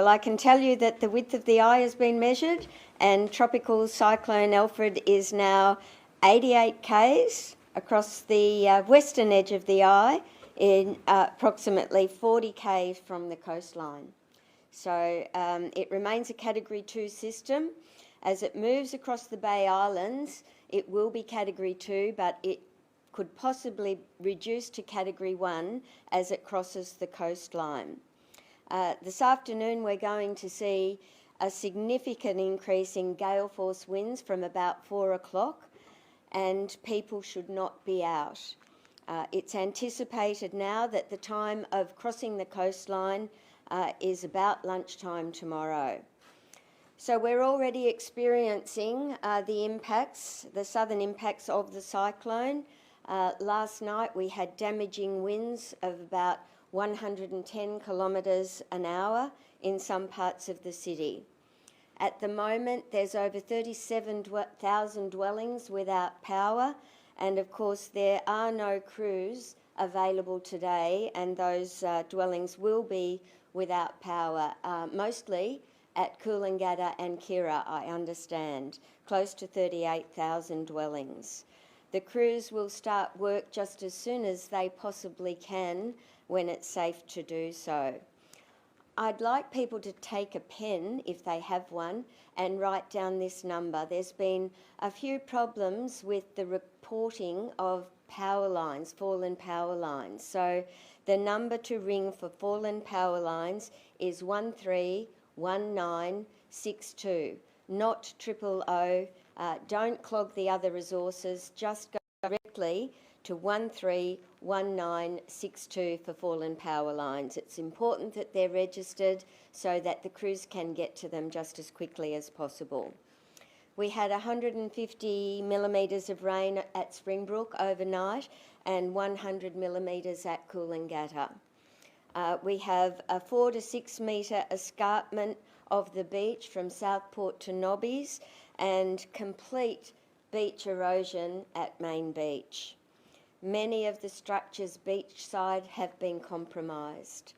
Well, I can tell you that the width of the eye has been measured, and tropical cyclone Alfred is now 88 k's across the western edge of the eye, in approximately 40 k's from the coastline. So it remains a Category 2 system. As it moves across the Bay Islands, it will be Category 2, but it could possibly reduce to Category 1 as it crosses the coastline. This afternoon we're going to see a significant increase in gale force winds from about 4 o'clock, and people should not be out. It's anticipated now that the time of crossing the coastline is about lunchtime tomorrow. So we're already experiencing the impacts, the southern impacts of the cyclone. Last night we had damaging winds of about 110 kilometres an hour in some parts of the city. At the moment there's over 37,000 dwellings without power, and of course there are no crews available today, and those dwellings will be without power, mostly at Coolangatta and Kirra, I understand, close to 38,000 dwellings. The crews will start work just as soon as they possibly can when it's safe to do so. I'd like people to take a pen, if they have one, and write down this number. There's been a few problems with the reporting of power lines, fallen power lines. So the number to ring for fallen power lines is 131962, not 000. Don't clog the other resources, just go directly to 131962 for fallen power lines. It's important that they're registered so that the crews can get to them just as quickly as possible. We had 150 millimetres of rain at Springbrook overnight and 100 millimetres at Coolangatta. We have a 4 to 6 metre escarpment of the beach from Southport to Nobbies and complete beach erosion at Main Beach. Many of the structures beachside have been compromised.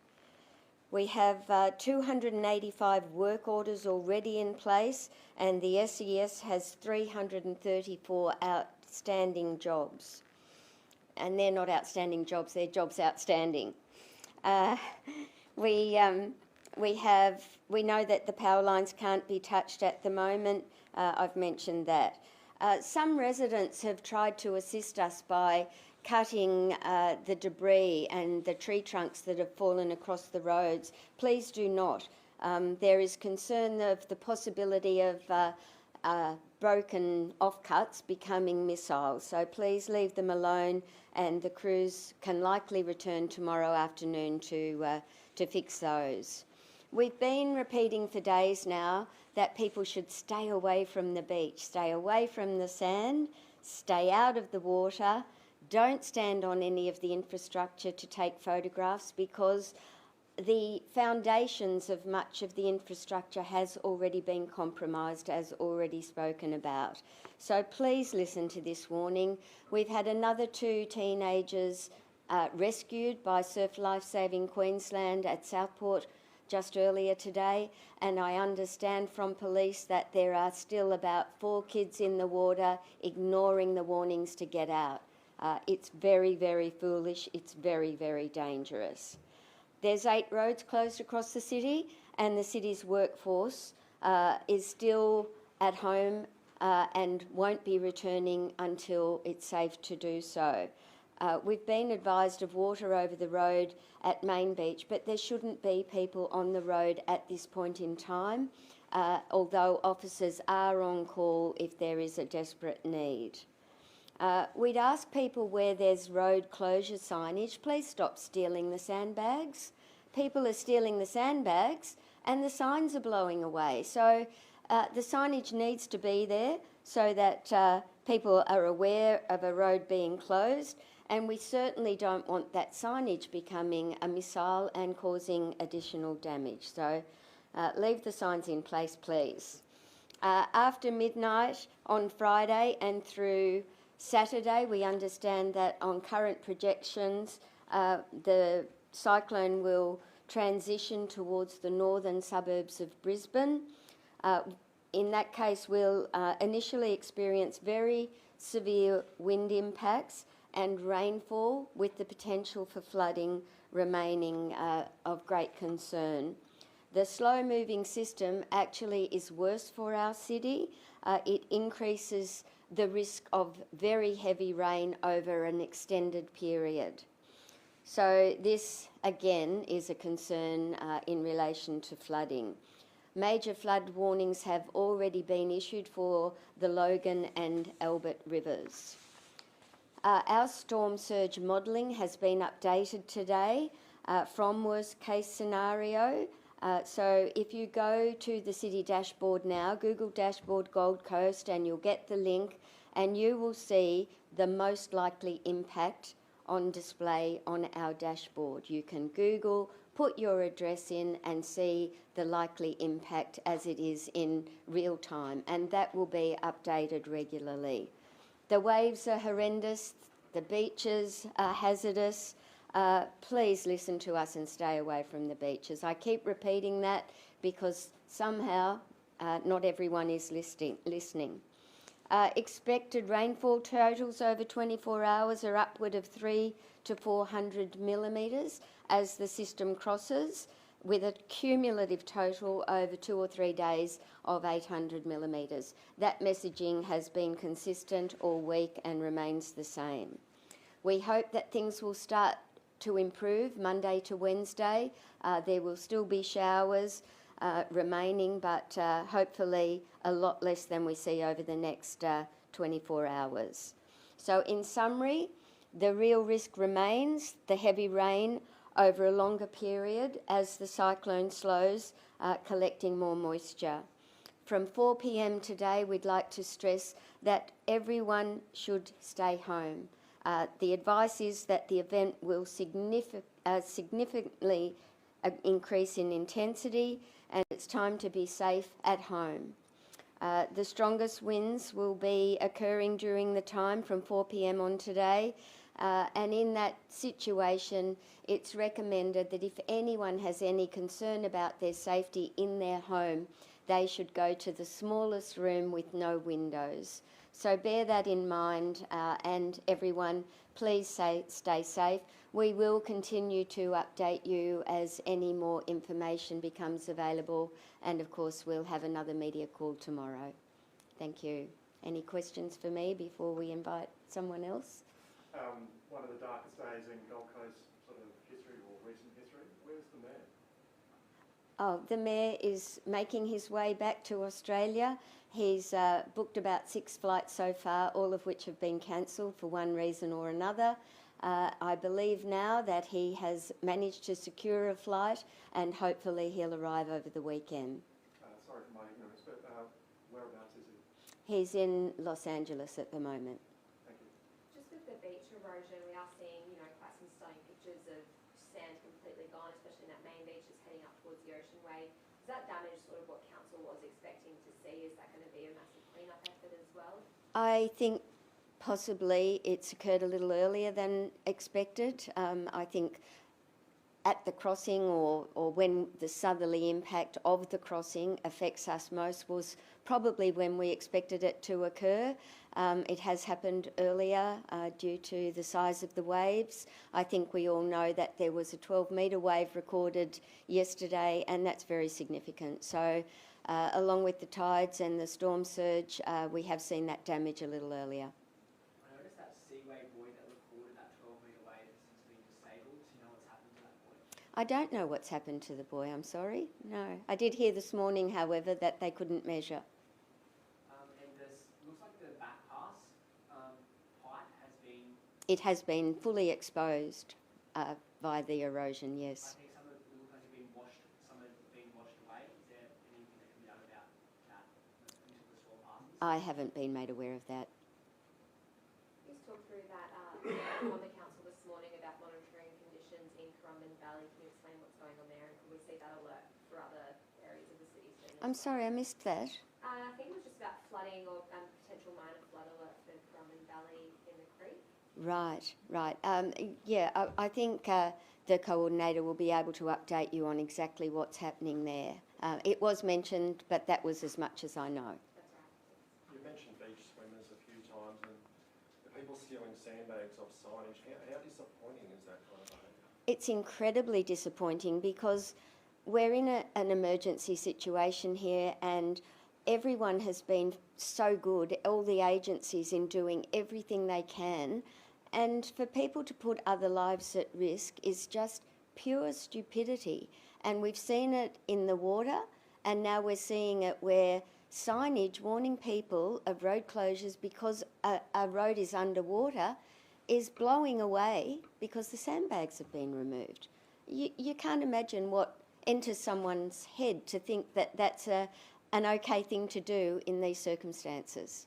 We have 285 work orders already in place, and the SES has 334 outstanding jobs. And they're not outstanding jobs, they're jobs outstanding. We know that the power lines can't be touched at the moment. I've mentioned that. Some residents have tried to assist us by cutting the debris and the tree trunks that have fallen across the roads. Please do not. There is concern of the possibility of broken offcuts becoming missiles, so please leave them alone, and the crews can likely return tomorrow afternoon to fix those. We've been repeating for days now that people should stay away from the beach, stay away from the sand, stay out of the water. Don't stand on any of the infrastructure to take photographs, because the foundations of much of the infrastructure has already been compromised, as already spoken about. So please listen to this warning. We've had another 2 teenagers rescued by Surf Life Saving Queensland at Southport just earlier today, and I understand from police that there are still about 4 kids in the water ignoring the warnings to get out. It's very, very foolish. It's very, very dangerous. There's 8 roads closed across the city, and the city's workforce is still at home and won't be returning until it's safe to do so. We've been advised of water over the road at Main Beach, but there shouldn't be people on the road at this point in time, although officers are on call if there is a desperate need. We'd ask people where there's road closure signage, please stop stealing the sandbags. People are stealing the sandbags and the signs are blowing away. So the signage needs to be there so that people are aware of a road being closed, and we certainly don't want that signage becoming a missile and causing additional damage. So leave the signs in place, please. After midnight on Friday and through Saturday, we understand that on current projections, the cyclone will transition towards the northern suburbs of Brisbane. In that case, we'll initially experience very severe wind impacts and rainfall, with the potential for flooding remaining of great concern. The slow-moving system actually is worse for our city. It increases the risk of very heavy rain over an extended period. So this, again, is a concern in relation to flooding. Major flood warnings have already been issued for the Logan and Albert rivers. Our storm surge modelling has been updated today from worst case scenario. So if you go to the city dashboard now, Google Dashboard Gold Coast, and you'll get the link, and you will see the most likely impact on display on our dashboard. You can Google, put your address in and see the likely impact as it is in real time, and that will be updated regularly. The waves are horrendous, the beaches are hazardous. Please listen to us and stay away from the beaches. I keep repeating that because somehow not everyone is listening. Expected rainfall totals over 24 hours are upward of 300 to 400 millimetres as the system crosses, with a cumulative total over 2 or 3 days of 800 millimetres. That messaging has been consistent all week and remains the same. We hope that things will start to improve Monday to Wednesday. There will still be showers remaining, but hopefully a lot less than we see over the next 24 hours. So in summary, the real risk remains the heavy rain over a longer period as the cyclone slows, collecting more moisture. From 4 p.m. today, we'd like to stress that everyone should stay home. The advice is that the event will significantly increase in intensity, and it's time to be safe at home. The strongest winds will be occurring during the time from 4 p.m. on today, and in that situation, it's recommended that if anyone has any concern about their safety in their home, they should go to the smallest room with no windows. So bear that in mind, and everyone, please stay safe. We will continue to update you as any more information becomes available, and of course we'll have another media call tomorrow. Thank you. Any questions for me before we invite someone else? One of the darkest days in Gold Coast sort of history or recent history. Where's the mayor? Oh, the mayor is making his way back to Australia. He's booked about 6 flights so far, all of which have been cancelled for one reason or another. I believe now that he has managed to secure a flight, and hopefully he'll arrive over the weekend. Sorry for my ignorance, but whereabouts is he? He's in Los Angeles at the moment. Thank you. Just with the beach erosion, we are seeing, quite some stunning pictures of sand completely gone, especially in that main beach that's heading up towards the ocean way. Does that damage sort of what council was expecting to see? Is that going to be a massive clean-up effort as well? I think possibly it's occurred a little earlier than expected. I think at the crossing, or when the southerly impact of the crossing affects us most, was probably when we expected it to occur. It has happened earlier due to the size of the waves. I think we all know that there was a 12-metre wave recorded yesterday, and that's very significant. So along with the tides and the storm surge, we have seen that damage a little earlier. I noticed that Seaway buoy that recorded that 12-metre wave has since been disabled. Do you know what's happened to that buoy? I don't know what's happened to the buoy, I'm sorry. No. I did hear this morning, however, that they couldn't measure. And this looks like the back pass height has been... It has been fully exposed by the erosion, yes. I think some of it looks like some of it's been washed away. Is there anything that can be done about that until the storm passes? I haven't been made aware of that. Please talk through that on the council this morning about monitoring conditions in Currumbin Valley. Can you explain what's going on there, and can we see that alert for other areas of the city soon? I'm sorry, I missed that. I think it was just about flooding or potential minor flood alert for Currumbin Valley in the creek. Right. I think the coordinator will be able to update you on exactly what's happening there. It was mentioned, but that was as much as I know. You mentioned beach swimmers a few times and the people stealing sandbags off signage. How disappointing is that kind of behaviour? It's incredibly disappointing because we're in an emergency situation here, and everyone has been so good, all the agencies, in doing everything they can. And for people to put other lives at risk is just pure stupidity. And we've seen it in the water, and now we're seeing it where signage warning people of road closures because a road is underwater is blowing away because the sandbags have been removed. You can't imagine what enters someone's head to think that that's an okay thing to do in these circumstances.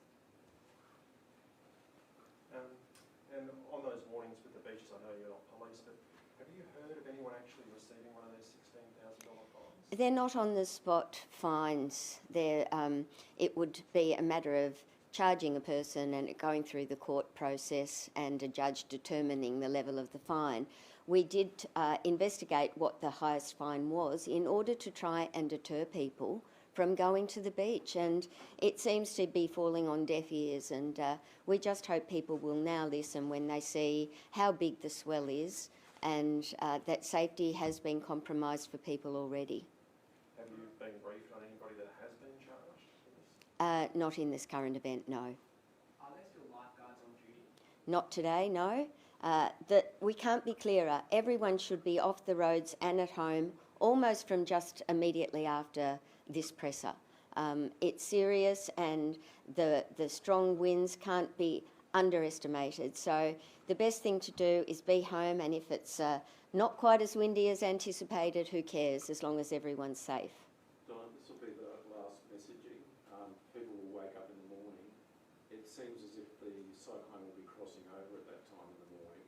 And on those warnings with the beaches, I know you're not police, but have you heard of anyone actually receiving one of those $16,000 fines? They're not on the spot fines. It would be a matter of charging a person and it going through the court process and a judge determining the level of the fine. We did investigate what the highest fine was in order to try and deter people from going to the beach, and it seems to be falling on deaf ears, and we just hope people will now listen when they see how big the swell is and that safety has been compromised for people already. Have you been briefed on anybody that has been charged for this? Not in this current event, no. Are there still lifeguards on duty? Not today, no. We can't be clearer. Everyone should be off the roads and at home almost from just immediately after this presser. It's serious, and the strong winds can't be underestimated. So the best thing to do is be home, and if it's not quite as windy as anticipated, who cares, as long as everyone's safe. Donna, this will be the last messaging. People will wake up in the morning. It seems as if the cyclone will be crossing over at that time in the morning.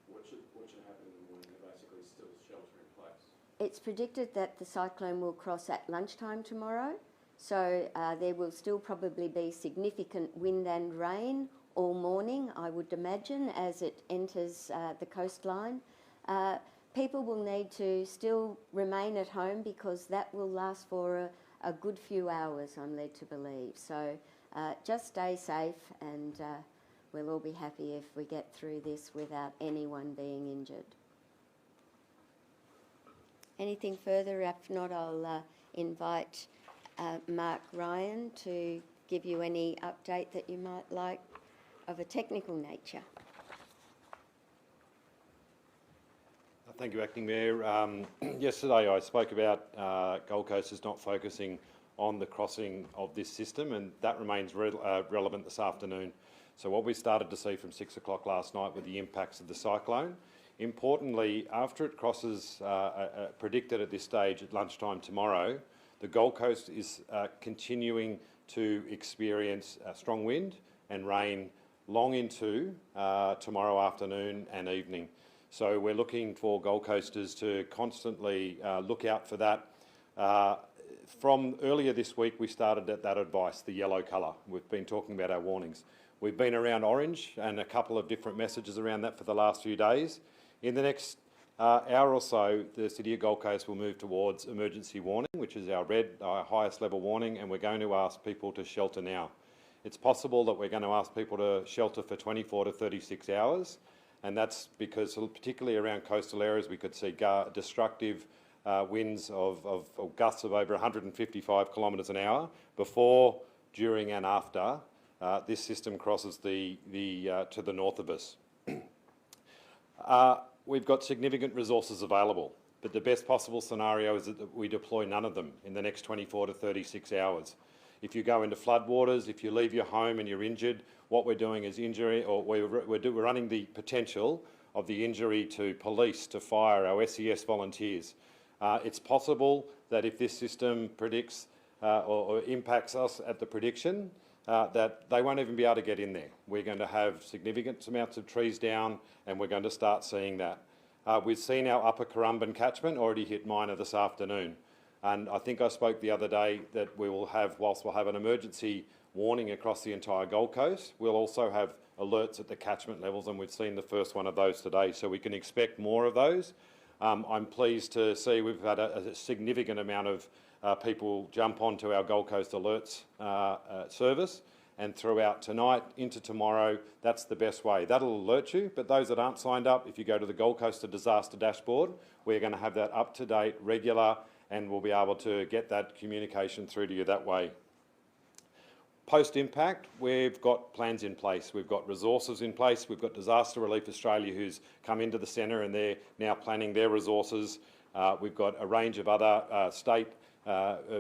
What should happen in the morning to basically still shelter in place? It's predicted that the cyclone will cross at lunchtime tomorrow, so there will still probably be significant wind and rain all morning, I would imagine, as it enters the coastline. People will need to still remain at home because that will last for a good few hours, I'm led to believe. So just stay safe, and we'll all be happy if we get through this without anyone being injured. Anything further? If not, I'll invite Mark Ryan to give you any update that you might like of a technical nature. Thank you, Acting Mayor. Yesterday I spoke about Gold Coast is not focusing on the crossing of this system, and that remains relevant this afternoon. So what we started to see from 6 o'clock last night were the impacts of the cyclone. Importantly, after it crosses, predicted at this stage at lunchtime tomorrow, the Gold Coast is continuing to experience strong wind and rain long into tomorrow afternoon and evening. So we're looking for Gold Coasters to constantly look out for that. From earlier this week, we started at that advice, the yellow colour. We've been talking about our warnings. We've been around orange and a couple of different messages around that for the last few days. In the next hour or so, the City of Gold Coast will move towards emergency warning, which is our red, our highest level warning, and we're going to ask people to shelter now. It's possible that we're going to ask people to shelter for 24 to 36 hours, and that's because, particularly around coastal areas, we could see destructive winds of gusts of over 155 kilometres an hour before, during and after this system crosses to the north of us. We've got significant resources available, but the best possible scenario is that we deploy none of them in the next 24 to 36 hours. If you go into floodwaters, if you leave your home and you're injured, what we're doing is we're running the potential of the injury to police, to fire, our SES volunteers. It's possible that if this system predicts or impacts us at the prediction, that they won't even be able to get in there. We're going to have significant amounts of trees down, and we're going to start seeing that. We've seen our Upper Currumbin catchment already hit minor this afternoon. And I think I spoke the other day that we will have, whilst we'll have an emergency warning across the entire Gold Coast, we'll also have alerts at the catchment levels, and we've seen the first one of those today. So we can expect more of those. I'm pleased to see we've had a significant amount of people jump onto our Gold Coast Alerts service, and throughout tonight into tomorrow, that's the best way. That'll alert you, but those that aren't signed up, if you go to the Gold Coast Disaster Dashboard, we're going to have that up to date, regular, and we'll be able to get that communication through to you that way. Post-impact, we've got plans in place. We've got resources in place. We've got Disaster Relief Australia who's come into the centre and they're now planning their resources. We've got a range of other state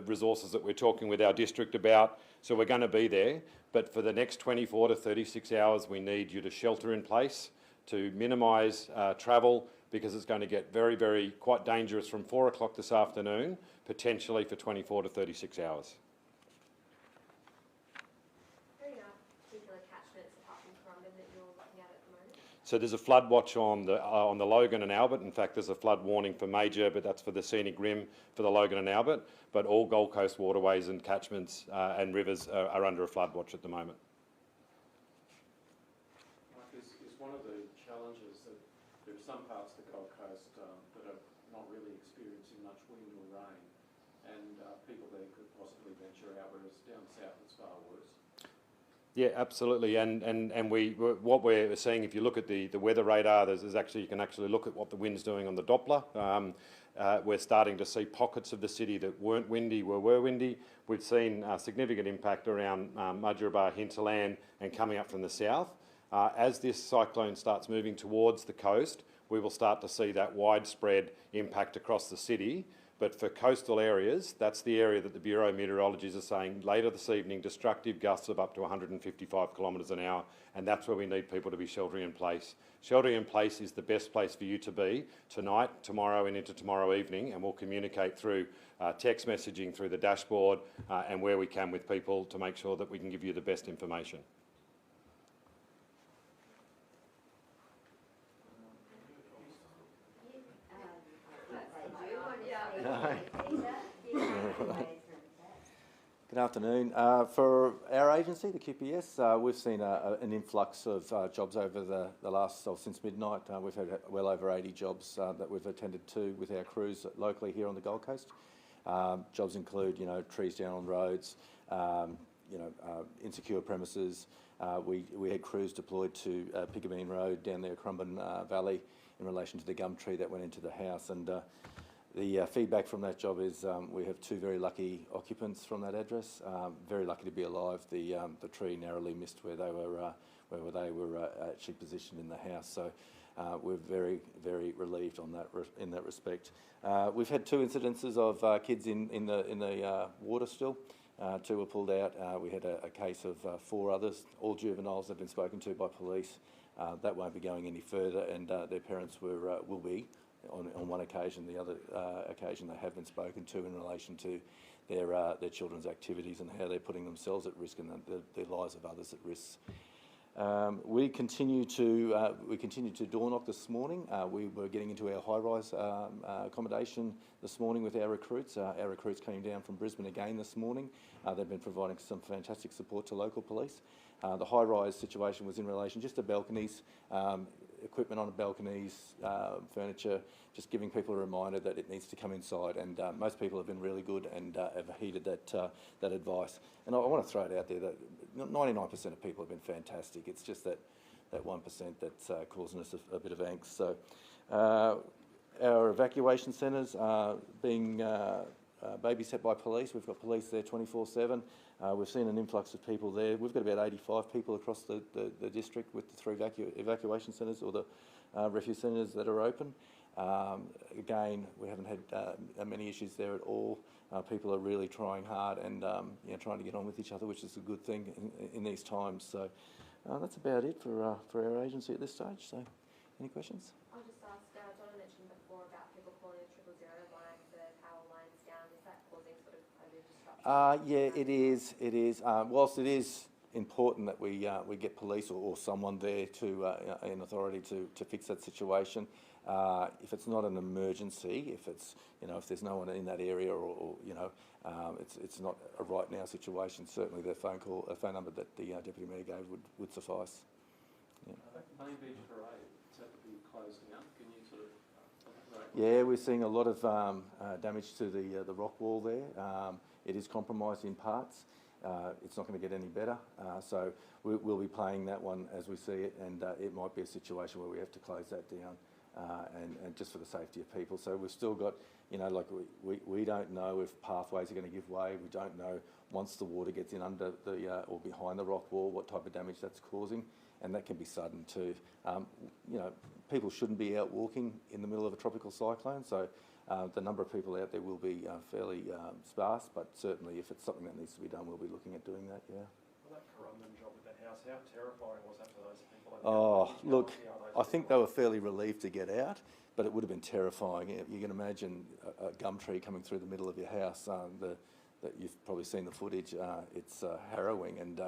resources that we're talking with our district about. So we're going to be there. But for the next 24 to 36 hours, we need you to shelter in place, to minimise travel, because it's going to get very, quite dangerous from 4 o'clock this afternoon, potentially for 24 to 36 hours. So there's a flood watch on the Logan and Albert. In fact, there's a flood warning for major, but that's for the scenic rim for the Logan and Albert. But all Gold Coast waterways and catchments and rivers are under a flood watch at the moment. Mark, is one of the challenges that there are some parts of the Gold Coast that are not really experiencing much wind or rain, and people there could possibly venture out, whereas down south it's far worse. Yeah, absolutely, and what we're seeing, if you look at the weather radar, there's actually, you can actually look at what the wind's doing on the Doppler. We're starting to see pockets of the city that weren't windy were windy. We've seen significant impact around Mudgeeraba hinterland and coming up from the south. As this cyclone starts moving towards the coast, we will start to see that widespread impact across the city. But for coastal areas, that's the area that the Bureau of Meteorologists are saying later this evening, destructive gusts of up to 155 kilometres an hour, and that's where we need people to be sheltering in place. Sheltering in place is the best place for you to be tonight, tomorrow and into tomorrow evening, and we'll communicate through text messaging, through the dashboard, and where we can with people to make sure that we can give you the best information. Good afternoon. For our agency, the QPS, we've seen an influx of jobs over the last, since midnight. We've had well over 80 jobs that we've attended to with our crews locally here on the Gold Coast. Jobs include, trees down on roads, insecure premises. We had crews deployed to Piccabean Road down there, Currumbin Valley, in relation to the gum tree that went into the house. And the feedback from that job is we have 2 very lucky occupants from that address. Very lucky to be alive. The tree narrowly missed where they were actually positioned in the house. So we're very, very relieved on that in that respect. We've had 2 incidences of kids in the water still. 2 were pulled out. We had a case of 4 others. All juveniles have been spoken to by police. That won't be going any further, and their parents will be. On one occasion, the other occasion they have been spoken to in relation to their children's activities and how they're putting themselves at risk and the lives of others at risk. We continue to door knock this morning. We were getting into our high-rise accommodation this morning with our recruits. Our recruits came down from Brisbane again this morning. They've been providing some fantastic support to local police. The high-rise situation was in relation just to balconies, equipment on the balconies, furniture, just giving people a reminder that it needs to come inside. And most people have been really good and have heeded that advice. And I want to throw it out there that 99% of people have been fantastic. It's just that 1% that's causing us a bit of angst. So our evacuation centres are being babysat by police. We've got police there 24/7. We've seen an influx of people there. We've got about 85 people across the district with the 3 evacuation centres or the refuge centres that are open. Again, we haven't had many issues there at all. People are really trying hard and trying to get on with each other, which is a good thing in these times. So that's about it for our agency at this stage. So, any questions? I'll just ask, Donna mentioned before about people calling the 000 line for power lines down. Is that causing sort of a disruption? Yeah, it is. It is. Whilst it is important that we get police or someone there in authority to fix that situation. If it's not an emergency, if it's if there's no one in that area or it's not a right now situation, certainly the phone number that the Deputy Mayor gave would suffice. Yeah. Main Beach Parade, is that to be closed down? Can you sort of elaborate? Yeah, we're seeing a lot of damage to the rock wall there. It is compromised in parts. It's not going to get any better. So we'll be playing that one as we see it, and it might be a situation where we have to close that down, and just for the safety of people. So we've still got, you know, like we don't know if pathways are going to give way. We don't know once the water gets in under the or behind the rock wall what type of damage that's causing, and that can be sudden too. You know, people shouldn't be out walking in the middle of a tropical cyclone, so the number of people out there will be fairly sparse, but certainly if it's something that needs to be done, we'll be looking at doing that, yeah. Well, that Corumban job with the house, how terrifying was that for those people? Oh, look, I think they were fairly relieved to get out, but it would have been terrifying. You can imagine a gum tree coming through the middle of your house. That you've probably seen the footage. It's harrowing, and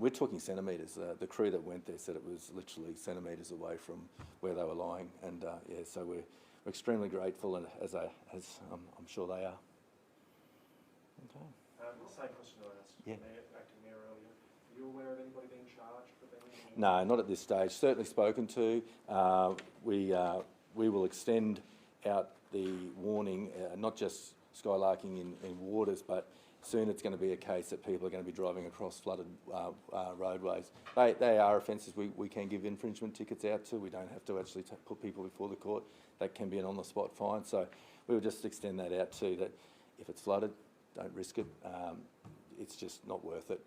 we're talking centimetres. The crew that went there said it was literally centimetres away from where they were lying, and yeah, so we're extremely grateful, and as I'm sure they are. Okay. The same question I asked Acting Mayor earlier. Are you aware of anybody being charged for being? No, not at this stage. Certainly spoken to. We will extend out the warning, not just skylarking in waters, but soon it's going to be a case that people are going to be driving across flooded roadways. They are offences we can give infringement tickets out to. We don't have to actually put people before the court. That can be an on-the-spot fine. So we will just extend that out to that. If it's flooded, don't risk it. It's just not worth it.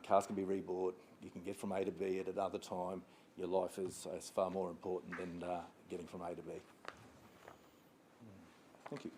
Cars can be rebought. You can get from A to B at another time. Your life is far more important than getting from A to B. Thank you.